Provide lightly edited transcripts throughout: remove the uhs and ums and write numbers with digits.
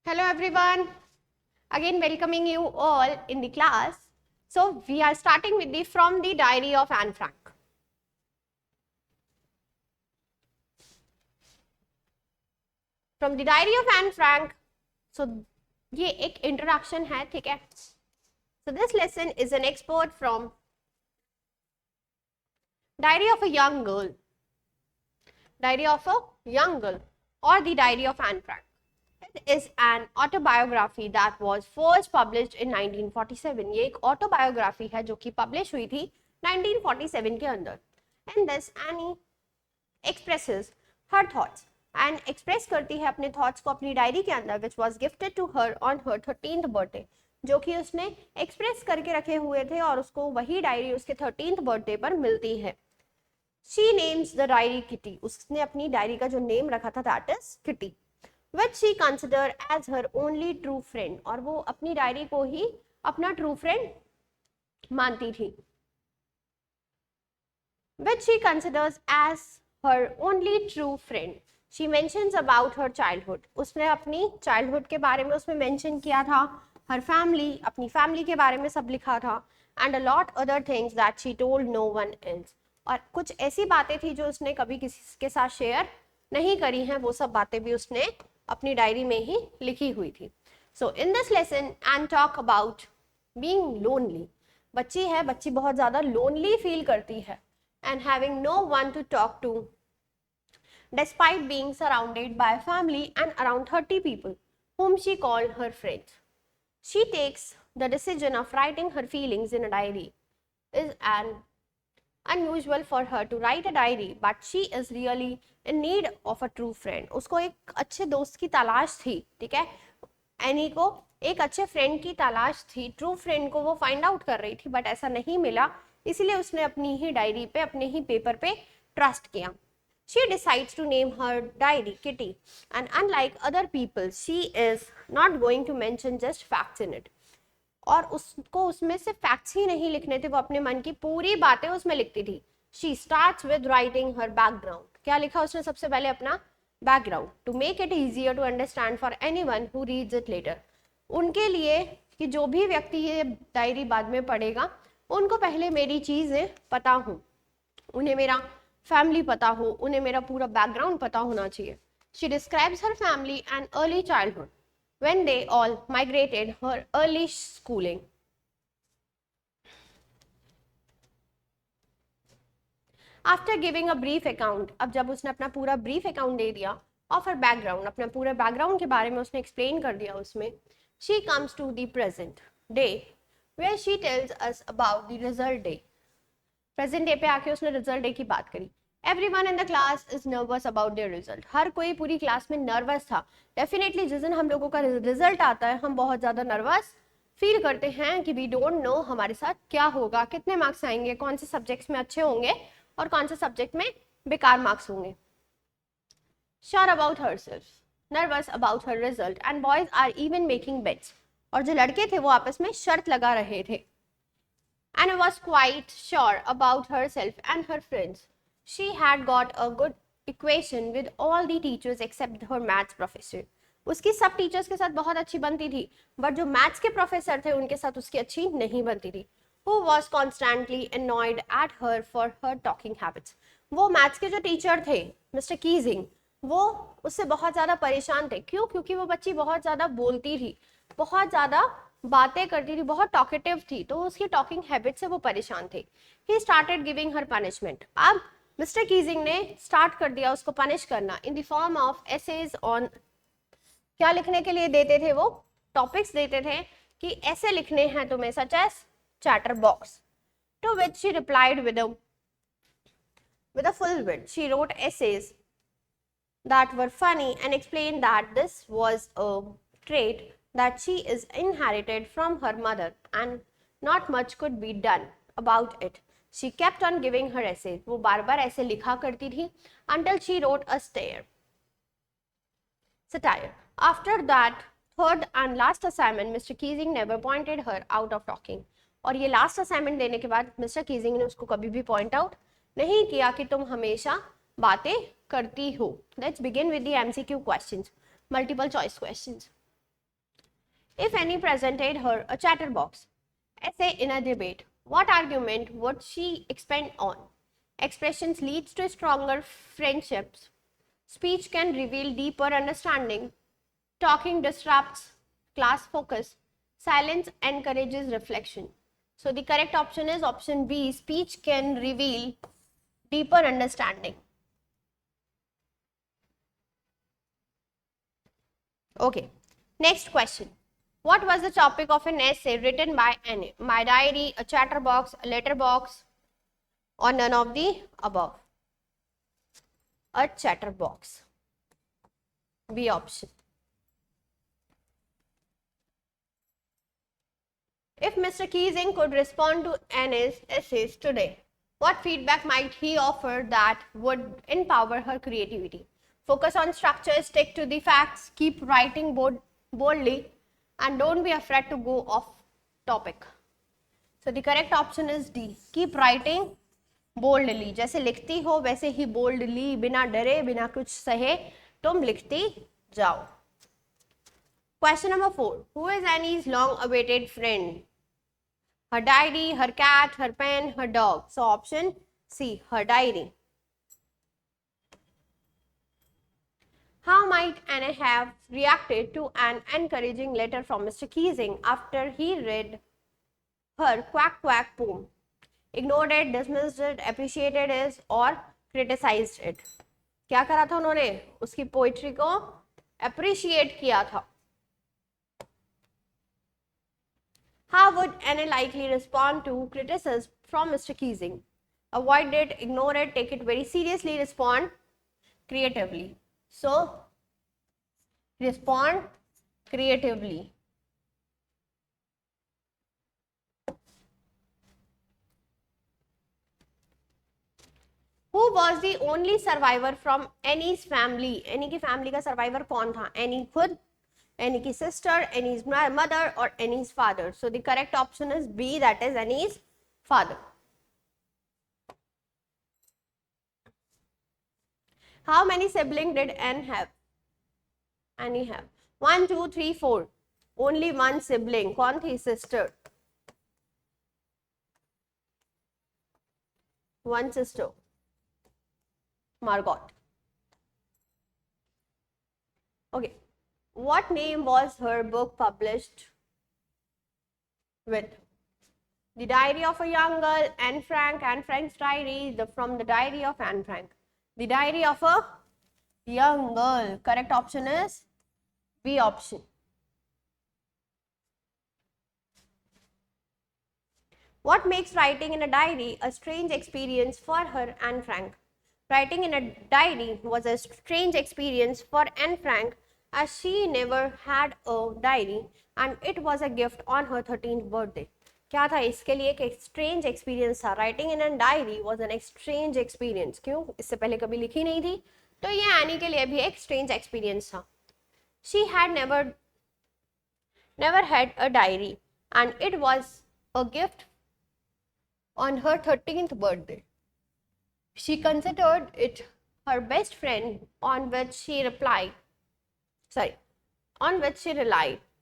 Hello everyone, again welcoming you all in the class. So we are starting with the From the Diary of Anne Frank. From the Diary of Anne Frank. So ये एक introduction है, ठीक है? So this lesson is an export from Diary of a Young Girl. Diary of a Young Girl or the Diary of Anne Frank. It is an autobiography that was first published in 1947. ये एक autobiography है जो कि publish हुई थी 1947 के अंदर. In this Annie expresses her thoughts and express करती है अपने thoughts को अपनी डायरी के अंदर, which was gifted to her on her 13th birthday, जो कि उसने एक्सप्रेस करके रखे हुए थे और उसको वही डायरी उसके 13th बर्थडे पर मिलती है. She names the diary Kitty. उसने अपनी डायरी का जो नेम रखा था that is Kitty, which she considered as her only true friend. और वो अपनी डायरी को ही अपना ट्रू फ्रेंड मानती थी. Which she considers as her only true friend. She mentions about her childhood. उसने अपनी childhood के बारे में उसमें mention किया था. Her family, अपनी family के बारे में सब लिखा था. And a lot other things that she told no one else. और कुछ ऐसी बातें थी जो उसने कभी किसी के साथ शेयर नहीं करी हैं, वो सब बातें भी उसने अपनी डायरी में ही लिखी हुई थी. So in this lesson and talk about being lonely. बच्ची है, बच्ची बहुत ज़्यादा lonely feel करती है and having no one to talk to despite being surrounded by family and around 30 people whom she called her friends. She takes the decision of writing her feelings in a diary. Is an unusual for her to write a diary, but she is really in need of a true friend. उसको एक अच्छे दोस्त की तलाश थी, ठीक है? Any को एक अच्छे फ्रेंड की तलाश थी, ट्रू फ्रेंड को वो फाइंड आउट कर रही थी, बट ऐसा नहीं मिला, इसीलिए उसने अपनी ही डायरी पे, अपने ही पेपर पे ट्रस्ट किया. She decides to name her diary Kitty, and unlike other people, she is not going to mention just facts in it. और उसको उसमें से फैक्ट्स ही नहीं लिखने थे, वो अपने मन की पूरी बातें उसमें लिखती थी. She starts with writing her background. क्या लिखा उसने सबसे पहले? अपना background. To make it easier to understand for anyone who reads it later. उनके लिए कि जो भी व्यक्ति ये डायरी बाद में पढ़ेगा, उनको पहले मेरी चीज़ें पता हो, उन्हें मेरा फैमिली पता हो, उन्हें मेरा पूरा बैकग्राउंड पता होना चाहिए. She describes her family and early childhood when they all migrated her early schooling. After giving a brief account, अब जब उसने अपना पूरा brief account दे दिया of her background, अपना पूरे background के बारे में उसने explain कर दिया उसमें, she comes to the present day where she tells us about the result day. Present day पे आके उसने result day की बात करी. Everyone in the class is nervous about their result. हर कोई पूरी क्लास में नर्वस था. डेफिनेटली जिस दिन हम लोगों का रिजल्ट आता है, हम बहुत ज़्यादा नर्वस फील करते हैं कि वी डोंट नो हमारे साथ क्या होगा, कितने मार्क्स आएंगे, कौन से सब्जेक्ट्स में अच्छे होंगे और कौन से सब्जेक्ट में बेकार मार्क्स होंगे. Sure about herself, nervous about her result, and boys are even making bets. और जो लड़के थे वो आपस में शर्त लगा रहे थे. And was quite sure about herself and her friends. She had got a good equation with all the teachers except her maths professor. उसकी सब टीचर्स के साथ बहुत अच्छी बनती थी, बट जो मैथ्स के प्रोफेसर थे उनके साथ उसकी अच्छी नहीं बनती थी. Who was constantly annoyed at her for her talking habits. वो मैथ्स के जो टीचर थे मिस्टर कीजिंग, वो उससे बहुत ज़्यादा परेशान थे. क्यों? क्योंकि वो बच्ची बहुत ज़्यादा बोलती थी, बहुत ज़्यादा बातें करती थी, बहुत टॉकेटिव थी, तो उसकी टॉकिंग हैबिट से वो परेशान थे. He started giving her punishment. अब मिस्टर कीजिंग ने स्टार्ट कर दिया उसको पनिश करना in the form of essays on. क्या लिखने के लिए देते थे वो? टॉपिक्स देते थे कि ऐसे लिखने हैं तुम्हें, such as chatterbox. To which she replied with a full wit. She wrote essays that were funny and explained that this was a trait that she is inherited from her mother and not much could be done about it. She kept on giving her essays. वो बार बार ऐसे लिखा करती थी until she wrote a satire. After that third and last assignment, Mr. Keesing never pointed her out of talking. और ये last assignment देने के बाद मिस्टर कीजिंग ने उसको कभी भी पॉइंट आउट नहीं किया कि तुम हमेशा बातें करती हो. Let's begin with the MCQ questions, multiple choice questions. If Annie presented her a chatterbox essay in a debate, what argument would she expand on? Expressions leads to stronger friendships. Speech can reveal deeper understanding. Talking disrupts class focus. Silence encourages reflection. So the correct option is option B. Speech can reveal deeper understanding. Okay. Next question. What was the topic of an essay written by Anne? My diary, a chatterbox, a letterbox, or none of the above? A chatterbox. B option. If Mr. Keysing could respond to Anne's essays today, what feedback might he offer that would empower her creativity? Focus on structure, stick to the facts, keep writing boldly, and don't be afraid to go off topic. So the correct option is D. Keep writing boldly. जैसे लिखती हो वैसे ही boldly, बिना डरे बिना कुछ सहे तुम लिखती जाओ. Question number 4. Who is Annie's long-awaited friend? Her diary, her cat, her pen, her dog. So option C, her diary. How might Anne have reacted to an encouraging letter from Mr. Keysing after he read her quack quack poem? Ignored it, dismissed it, appreciated it, or criticized it? क्या करा था उन्होंने? उसकी poetry को appreciate किया था. How would Anne likely respond to criticism from Mr. Keysing? Avoid it, ignore it, take it very seriously, respond creatively. So, respond creatively. Who was the only survivor from Annie's family? Annie की family का survivor कौन था? Annie खुद, Annie's sister, Annie's mother, or Annie's father? So the correct option is B, that is Annie's father. How many siblings did Annie have? 1, 2, 3, 4. Only one sibling. कौन थी? Sister. One sister. Margot. Okay. What name was her book published with? The Diary of a Young Girl, Anne Frank's Diary, from the Diary of Anne Frank. The Diary of a Young Girl. Correct option is B option. What makes writing in a diary a strange experience for her, Anne Frank? Writing in a diary was a strange experience for Anne Frank as she never had a diary and it was a gift on her 13th birthday. क्या था इसके लिए एक strange experience था. Writing in a diary was an strange experience. क्यों? इससे पहले कभी लिखी नहीं थी तो ये एनी के लिए भी एक strange experience था. She had never had a diary and it was a gift on her 13th birthday. She considered it her best friend on which she relied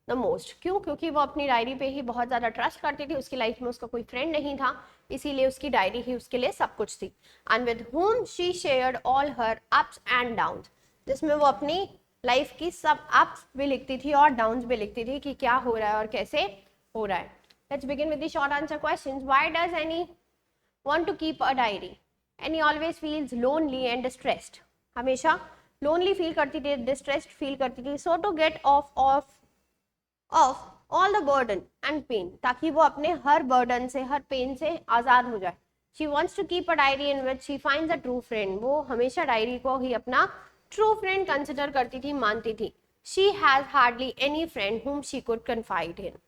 the most. क्यों? क्योंकि वो अपनी डायरी पे ही बहुत ज़्यादा ट्रस्ट करती थी. उसकी लाइफ में उसका कोई फ्रेंड नहीं था, इसीलिए उसकी डायरी ही उसके लिए सब कुछ थी. And with whom she shared all her ups and downs, जिसमें वो अपनी लाइफ की सब अप्स भी लिखती थी और डाउन्स भी लिखती थी कि क्या हो रहा है और कैसे हो रहा है. Let's begin with the short answer questions. Why does Annie want to keep a diary? Annie always feels lonely and distressed. हमेशा lonely feel करती थी, distressed feel करती थी. So to get off all the burden and pain, ताकि वो अपने हर burden से, हर pain से आज़ाद हो जाए. She wants to keep a diary in which she finds a true friend. वो हमेशा डायरी को ही अपना true friend consider करती थी, मानती थी. She has hardly any friend whom she could confide in.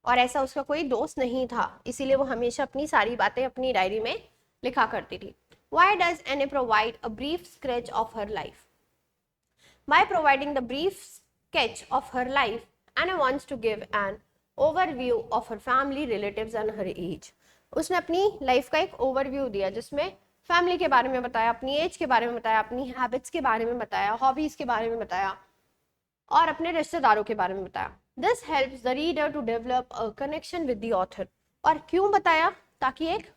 और ऐसा उसका कोई दोस्त नहीं था, इसीलिए वो हमेशा अपनी सारी बातें अपनी डायरी में लिखा करती थी. Why does Anne provide a brief sketch of her life? By providing the brief sketch of her life, Anne wants to give an overview of her family, relatives and her age. उसने अपनी life का एक overview दिया जिसमें family के बारे में बताया, अपनी एज के बारे में बताया, अपनी हैबिट्स के बारे में बताया, हॉबीज के बारे में बताया और अपने रिश्तेदारों के बारे में बताया। This helps the reader to develop a connection with the author. और क्यों बताया? ताकि एक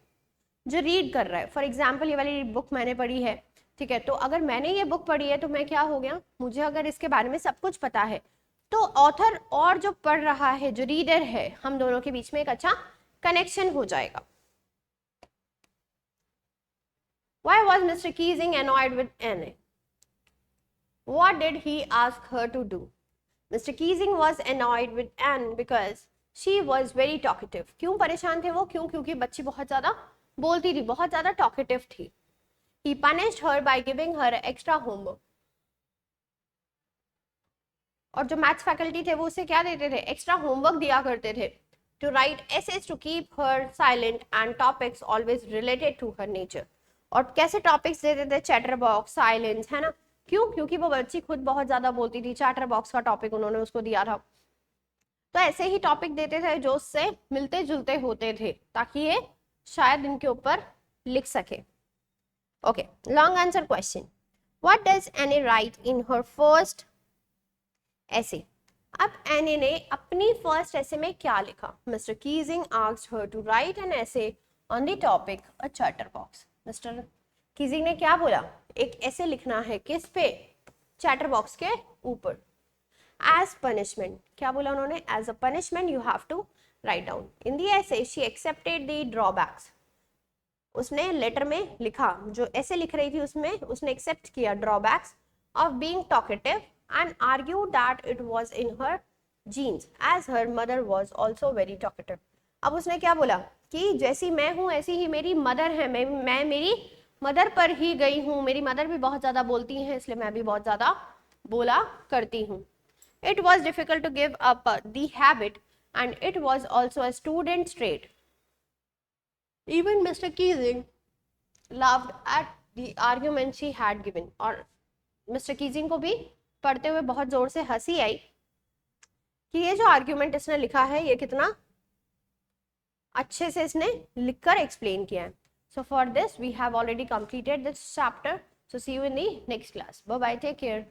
जो रीड कर रहा है, फॉर एग्जाम्पल ये वाली बुक मैंने पढ़ी है, ठीक है, तो अगर मैंने ये बुक पढ़ी है तो मैं क्या हो गया, मुझे अगर इसके बारे में सब कुछ पता है, तो ऑथर और जो पढ़ रहा है, जो रीडर है, हम दोनों के बीच में एक अच्छा कनेक्शन हो जाएगा। Why was Mr. Keesing annoyed with Anne? What did he ask her to do? Mr. Keesing was annoyed with Anne because she was very talkative. क्यों परेशान थे वो? क्योंकि बच्ची बहुत ज़्यादा बोलती थी, बहुत ज़्यादा talkative थी। He punished her by giving her extra homework. और जो मैथ्स फैकल्टी थे वो उसे क्या देते थे? एक्स्ट्रा होमवर्क दिया करते थे। To write essays to keep her silent and topics always related to her nature. और कैसे टॉपिक्स देते थे? चैटर बॉक्स, साइलेंस, है ना? क्यों? क्योंकि वो बच्ची खुद बहुत ज्यादा बोलती थी। चैटर बॉक्स का टॉपिक उन्होंने उसको दिया था, तो ऐसे ही टॉपिक देते थे जो उससे मिलते जुलते होते थे, ताकि ये शायद इनके ऊपर लिख सके। Okay, long answer question, what does any right in her first ऐसे? अब एनी ने अपनी फर्स्ट ऐसे में क्या लिखा? Mister Keesing asked her to write an essay on the topic a chatterbox. Mister Keesing ने क्या बोला? एक ऐसे लिखना है, किस पे? चैटर बॉक्स के ऊपर। एज पनिशमेंट, क्या बोला उन्होंने? As a punishment you have to write down. In the essay she accepted the drawbacks. उसने लेटर में लिखा, जो ऐसे लिख रही थी उसमें उसने एक्सेप्ट किया drawbacks of being talkative and argued that it was in her genes as her mother was also very talkative. अब उसने क्या बोला कि जैसी मैं हूँ ऐसी ही मेरी मदर है, मैं मेरी मदर पर ही गई हूँ, मेरी मदर भी बहुत ज़्यादा बोलती हैं, इसलिए मैं भी बहुत ज़्यादा बोला करती हूँ। It was difficult to give up the habit and it was also a student's trait. Even Mr. Keesing laughed at the argument she had given. और मिस्टर कीजिंग को भी पढ़ते हुए बहुत जोर से हंसी आई कि ये जो आर्ग्यूमेंट इसने लिखा है ये कितना अच्छे से इसने लिखकर एक्सप्लेन किया है। So for this we have already completed this chapter, so see you in the next class. Bye bye, take care.